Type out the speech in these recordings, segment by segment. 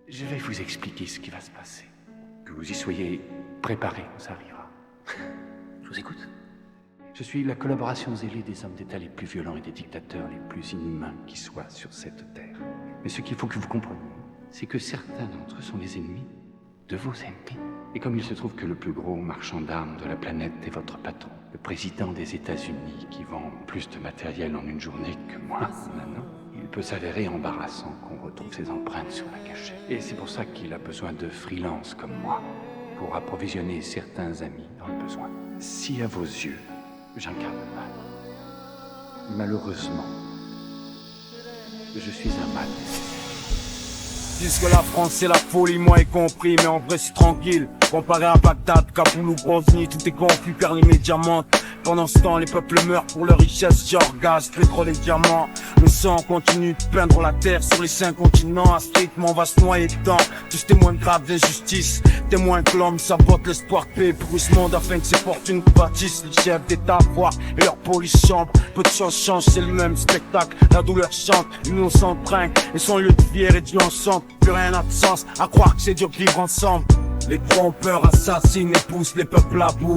Je vais vous expliquer ce qui va se passer. Que vous y soyez préparés, ça arrivera. Je vous écoute. Je suis la collaboration zélée des hommes d'État les plus violents et des dictateurs les plus inhumains qui soient sur cette terre. Mais ce qu'il faut que vous compreniez, c'est que certains d'entre eux sont les ennemis de vos ennemis. Et comme il se trouve que le plus gros marchand d'armes de la planète est votre patron, le président des États-Unis qui vend plus de matériel en une journée que moi, maintenant, il peut s'avérer embarrassant qu'on retrouve ses empreintes sur la cachette. Et c'est pour ça qu'il a besoin de freelance comme moi, pour approvisionner certains amis dans le besoin. Si à vos yeux, j'incarne le mal, malheureusement, je suis un mal. Disent que la France c'est la folie, moi y compris, mais en vrai c'est tranquille. Comparé à Bagdad, Kaboul ou Bosnie, tout est confus, perd les médiamants. Pendant ce temps, les peuples meurent pour leur richesse, genre gaz, pétrole et diamants. Le sang continue de peindre la terre sur les 5 continents. Astriquement, on va se noyer dedans. Tous témoins graves d'injustice, témoins que l'homme sabote l'espoir de paix pour ce monde afin que ses fortunes bâtissent. Les chefs d'État voient et leur police chambre. Peu de choses changent, c'est le même spectacle. La douleur chante, l'innocent trinque. Et son lieu de fier et Dieu ensemble. Plus rien n'a de sens, à croire que c'est dur de vivre ensemble. Les trompeurs assassinent et poussent les peuples à bout.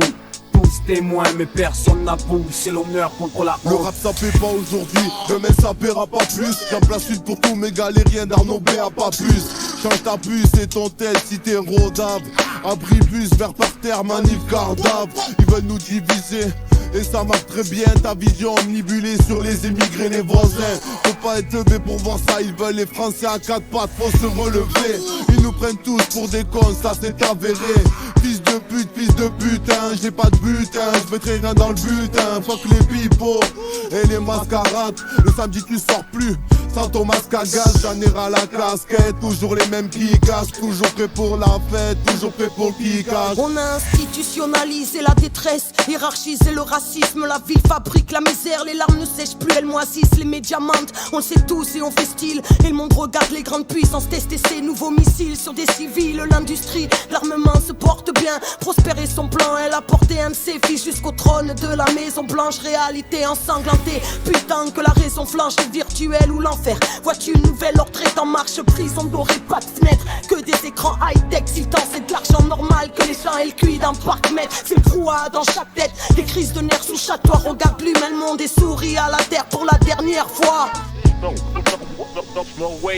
Tous témoins mais personne n'avoue, c'est l'honneur contre la honte. Le rap ça paie pas aujourd'hui, demain ça paiera pas plus. Y'a place une pour tous mes galériens d'Arnaud B à pas plus. Change ta puce et ton tel si t'es rodable. Abri bus vers par terre, manif cardable. Ils veulent nous diviser et ça marche très bien. Ta vision omnibulée sur les émigrés, les voisins. Faut pas être levé pour voir ça, ils veulent les Français à 4 pattes, faut se relever. Ils nous prennent tous pour des cons, ça c'est avéré. Fils de putain, j'ai pas de butin. Je mettrai rien dans le butin, fuck les pipos et les mascarades. Le samedi tu sors plus, sans ton masque à gaz. J'en ai ras la casquette, toujours les mêmes qui cachent. Toujours prêt pour la fête, toujours prêt pour le kickage. On a institutionnalisé la détresse, hiérarchisé le racisme. La ville fabrique la misère, les larmes ne sèchent plus, elles moisissent. Les médias mentent, on le sait tous et on fait style. Et le monde regarde les grandes puissances tester ces nouveaux missiles sur des civils. L'industrie, l'armement se porte bien, prospérer son plan. Elle a porté un de ses fils jusqu'au trône de la Maison Blanche. Réalité ensanglantée, putain que la raison flanche. Le virtuel ou l'enfer, vois-tu une nouvelle ordre est en marche. Prison dorée, pas de fenêtre, que des écrans high-tech. Si le temps c'est de l'argent normal, que les champs et le cuit d'un parc-mètre. C'est le brouhaha dans chaque tête, des crises de nerfs sous chaque toit. Regarde l'humain, le monde et sourit à la terre pour la dernière fois.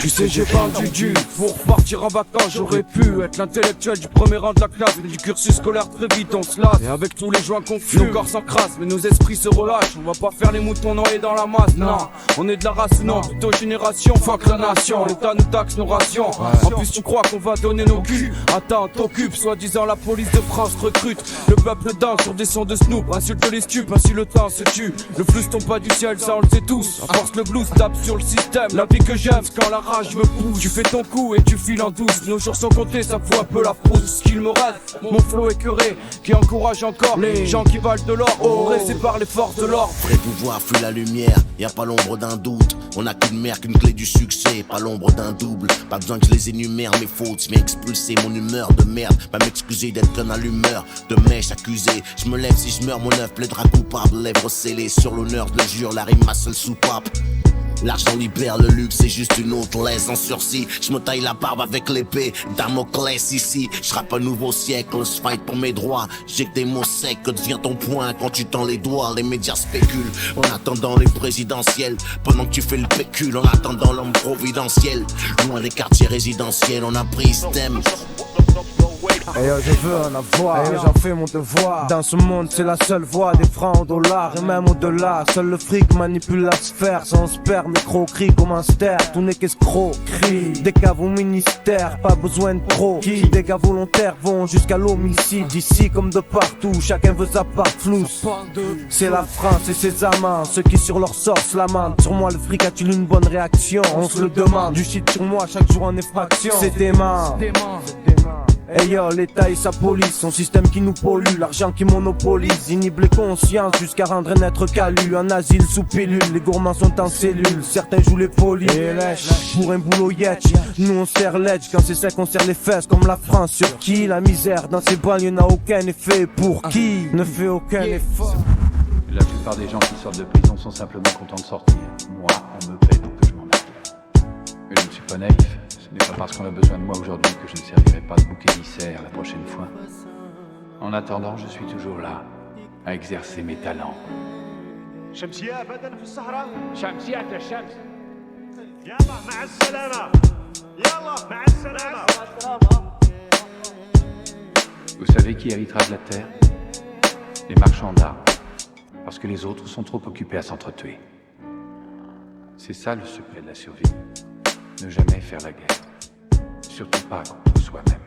Tu sais j'ai vendu du pour partir en vacances. J'aurais pu être l'intellectuel du premier rang de la classe, mais du cursus scolaire très vite on se lasse. Et avec tous les joints confus, nos corps s'encrassent mais nos esprits se relâchent. On va pas faire les moutons noyés dans la masse, non. On est de la race, non, plutôt génération. Fuck la nation, l'État nous taxe nos rations. En plus tu crois qu'on va donner nos culs. Attends, t'occupes, soi-disant la police de France recrute. Le peuple danse sur des sons de Snoop. Insulte les stupes, ainsi le temps se tue. Le flux tombe pas du ciel, ça on le sait tous. À force le blues tape sur le système. La vie que j'aime, c'est quand la rage me pousse. Tu fais ton coup et tu files en douce. Nos jours sont comptés, ça fout un peu la frousse. Ce qu'il me reste, mon flow écœuré, qui encourage encore les gens qui valent de l'or. Oppressés par les forces de l'ordre. Vrai pouvoir fuit la lumière, y a pas l'ombre d'un doute. On a qu'une mère, qu'une clé du succès, pas l'ombre d'un double. Pas besoin que je les énumère, mes fautes, mais expulser mon humeur de merde. Pas m'excuser d'être un allumeur de mèche accusé. Je me lève si je meurs, mon œuf plaidera coupable. Lèvres scellées sur l'honneur, je le jure, la rime ma seule soupape. L'argent libère, le luxe c'est juste une autre laisse en sursis. Je me taille la barbe avec l'épée Damoclès ici. Je rappe un nouveau siècle, je fight pour mes droits. J'ai que des mots secs, que devient ton point quand tu tends les doigts. Les médias spéculent en attendant les présidentielles. Pendant que tu fais le pécule en attendant l'homme providentiel. Loin des quartiers résidentiels, on a pris ce thème. Et je veux en avoir, et j'en fais mon devoir. Dans ce monde c'est la seule voie des francs au dollar. Et même au-delà, seul le fric manipule la sphère. Sans sperme, micro-cri comme un ster. Tout n'est qu'escroquerie, des caves au ministère. Pas besoin de trop, qui des gars volontaires vont jusqu'à l'homicide. Ici comme de partout, chacun veut sa part flousse. C'est la France et ses amants, ceux qui sur leur sort se lamentent. Sur moi le fric a-t-il une bonne réaction? On se le demande, du shit sur moi chaque jour en effraction. C'est dément. Hey yo, l'État et sa police, son système qui nous pollue, l'argent qui monopolise, inhibe les consciences jusqu'à rendre un être calu. Un asile sous pilule, les gourmands sont en cellule, certains jouent les polis et lèchent pour un boulot yetch. Nous on serre l'edge, quand c'est sec on serre les fesses comme la France. Sur qui la misère dans ces banlieues n'a aucun effet? Pour qui ne fait aucun effort? La plupart des gens qui sortent de prison sont simplement contents de sortir. Moi, on me paie pour que je m'en mette. Et je ne suis pas naïf. Ce n'est pas parce qu'on a besoin de moi aujourd'hui que je ne servirai pas de bouc émissaire la prochaine fois. En attendant, je suis toujours là, à exercer mes talents. شمسية أبدا في الصحراء شمسية الشمس يلا مع السلامة يلا مع السلامة Vous savez qui héritera de la terre? Les marchands d'armes. Parce que les autres sont trop occupés à s'entretuer. C'est ça le secret de la survie. Ne jamais faire la guerre. Surtout pas contre soi-même.